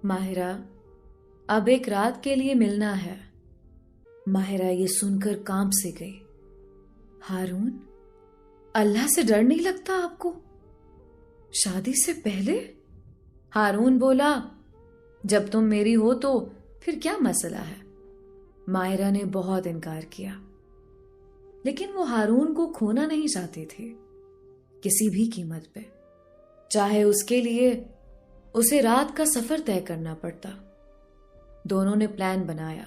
ماہرہ اب ایک رات کے لیے ملنا ہے۔ ماہرہ یہ سن کر کانپ سے گئی۔ ہارون، اللہ سے ڈر نہیں لگتا آپ کو؟ شادی سے پہلے؟ ہارون بولا، جب تم میری ہو تو پھر کیا مسئلہ ہے؟ ماہرہ نے بہت انکار کیا، لیکن وہ ہارون کو کھونا نہیں چاہتے تھے کسی بھی قیمت پہ، چاہے اس کے لیے اسے رات کا سفر طے کرنا پڑتا۔ دونوں نے پلان بنایا۔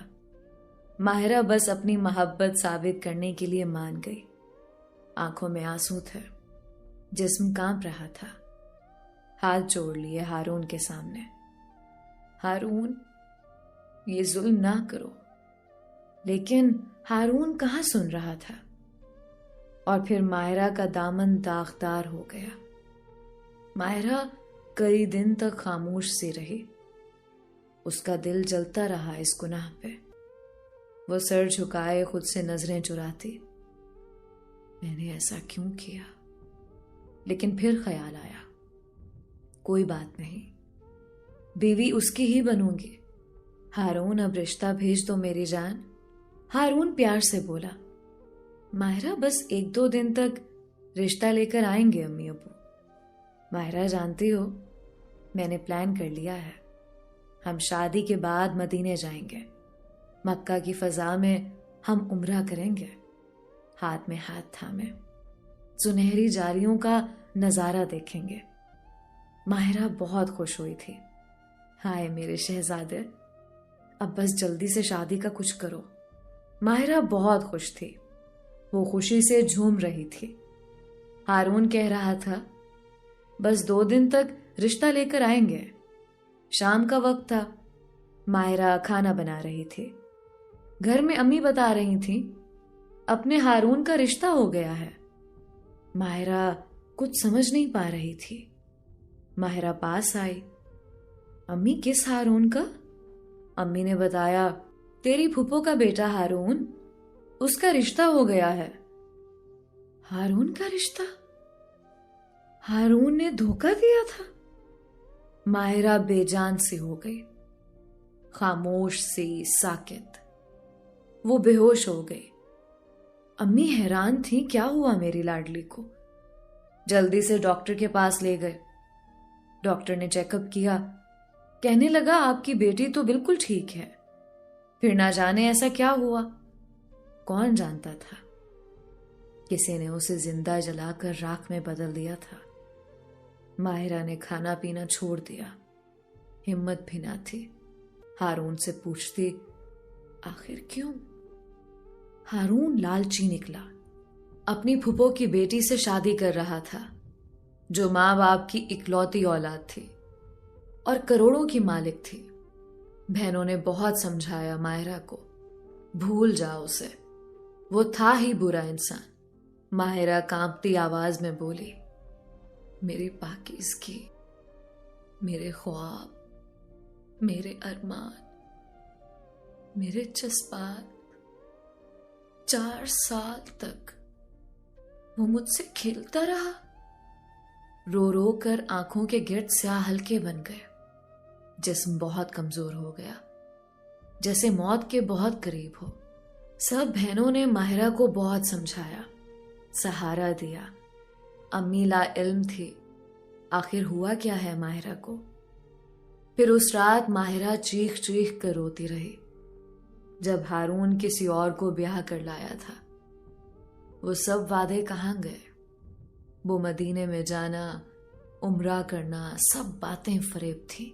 ماہرہ بس اپنی محبت ثابت کرنے کے لیے مان گئی۔ آنکھوں میں آنسو تھے، جسم کانپ رہا تھا۔ ہاتھ جوڑ لیے ہارون کے سامنے۔ ہارون، یہ ظلم نہ کرو۔ لیکن ہارون کہاں سن رہا تھا، اور پھر ماہرہ کا دامن داغدار ہو گیا۔ ماہرہ کئی دن تک خاموش سی رہی۔ اس کا دل جلتا رہا اس گناہ پہ۔ وہ سر جھکائے خود سے نظریں چراتی، میں نے ایسا کیوں کیا؟ لیکن پھر خیال آیا، کوئی بات نہیں، بیوی اس کی ہی بنوں گی۔ ہارون، اب رشتہ بھیج دو میری جان۔ ہارون پیار سے بولا۔ ماہرہ، بس 1-2 دن تک رشتہ لے کر آئیں گے امی ابو۔ ماہرہ، جانتی ہو میں نے پلان کر لیا ہے، ہم شادی کے بعد مدینے جائیں گے۔ مکہ کی فضا میں ہم عمرہ کریں گے، ہاتھ میں ہاتھ تھامے، سنہری جالیوں کا نظارہ دیکھیں گے۔ ماہرہ بہت خوش ہوئی تھی۔ ہائے میرے شہزادے، اب بس جلدی سے شادی کا کچھ کرو۔ ماہرہ بہت خوش تھی، وہ خوشی سے جھوم رہی تھی۔ ہارون کہہ رہا تھا، بس 2 دن تک رشتہ لے کر آئیں گے۔ شام کا وقت تھا، ماہرہ کھانا بنا رہی تھی۔ گھر میں امی بتا رہی تھیں، اپنے ہارون کا رشتہ ہو گیا ہے۔ ماہرہ کچھ سمجھ نہیں پا رہی تھی۔ ماہرہ پاس آئی۔ امی، کس ہارون کا؟ امی نے بتایا، تیری پھپھو کا بیٹا ہارون، اس کا رشتہ ہو گیا ہے۔ ہارون کا رشتہ؟ ہارون نے دھوکہ دیا تھا؟ ماہرہ بے جان سی ہو گئی، خاموش سی، ساکت۔ وہ بے ہوش ہو گئی۔ امی حیران تھی، کیا ہوا میری لاڈلی کو؟ جلدی سے ڈاکٹر کے پاس لے گئے۔ ڈاکٹر نے چیک اپ کیا، کہنے لگا آپ کی بیٹی تو بالکل ٹھیک ہے، پھر نہ جانے ایسا کیا ہوا۔ کون جانتا تھا، کسی نے اسے زندہ جلا کر راکھ میں بدل دیا تھا۔ ماہرہ نے کھانا پینا چھوڑ دیا، ہمت بھی نہ تھی۔ ہارون سے پوچھتی، آخر کیوں؟ ہارون لالچی نکلا، اپنی پھپھو کی بیٹی سے شادی کر رہا تھا، جو ماں باپ کی اکلوتی اولاد تھی اور کروڑوں کی مالک تھی۔ بہنوں نے بہت سمجھایا ماہرہ کو، بھول جاؤ اسے، وہ تھا ہی برا انسان۔ ماہرہ کانپتی آواز میں بولی، میری پاکیزگی، میرے خواب، میرے ارمان، میرے جذبات، 4 سال تک وہ مجھ سے کھیلتا رہا۔ رو رو کر آنکھوں کے گرد سیاہ حلقے بن گئے، جسم بہت کمزور ہو گیا، جیسے موت کے بہت قریب ہو۔ سب بہنوں نے ماہرہ کو بہت سمجھایا، سہارا دیا۔ امی لا علم تھی، آخر ہوا کیا ہے ماہرہ کو۔ پھر اس رات ماہرہ چیخ چیخ کر روتی رہی، جب ہارون کسی اور کو بیاہ کر لایا تھا۔ وہ سب وعدے کہاں گئے؟ وہ مدینے میں جانا، عمرہ کرنا، سب باتیں فریب تھی۔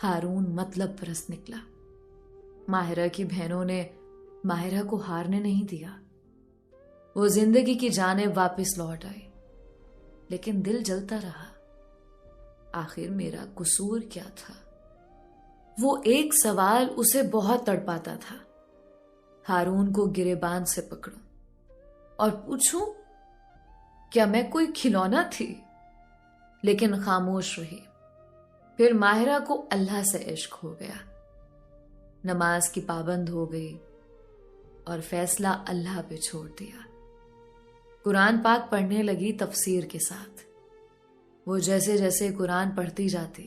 ہارون مطلب پرست نکلا۔ ماہرہ کی بہنوں نے ماہرہ کو ہارنے نہیں دیا۔ وہ زندگی کی جانب واپس لوٹ آئی، لیکن دل جلتا رہا۔ آخر میرا قصور کیا تھا؟ وہ ایک سوال اسے بہت تڑپاتا تھا۔ ہارون کو گریبان سے پکڑوں اور پوچھوں، کیا میں کوئی کھلونا تھی؟ لیکن خاموش رہی۔ پھر ماہرہ کو اللہ سے عشق ہو گیا، نماز کی پابند ہو گئی اور فیصلہ اللہ پہ چھوڑ دیا۔ قرآن پاک پڑھنے لگی تفسیر کے ساتھ۔ وہ جیسے جیسے قرآن پڑھتی جاتی،